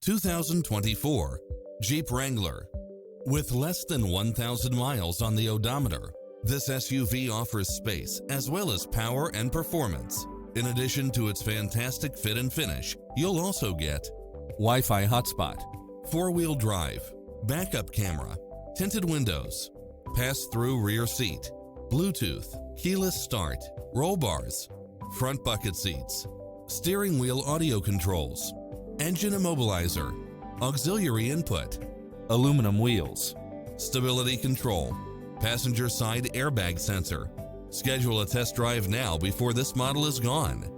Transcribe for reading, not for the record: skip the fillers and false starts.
2024 Jeep Wrangler. With less than 1,000 miles on the odometer, this SUV offers space as well as power and performance. In addition to its fantastic fit and finish, you'll also get Wi-Fi hotspot, four-wheel drive, backup camera, tinted windows, pass-through rear seat, Bluetooth, keyless start, roll bars, front bucket seats, steering wheel audio controls, engine immobilizer, auxiliary input, aluminum wheels, stability control, passenger side airbag sensor. Schedule a test drive now before this model is gone.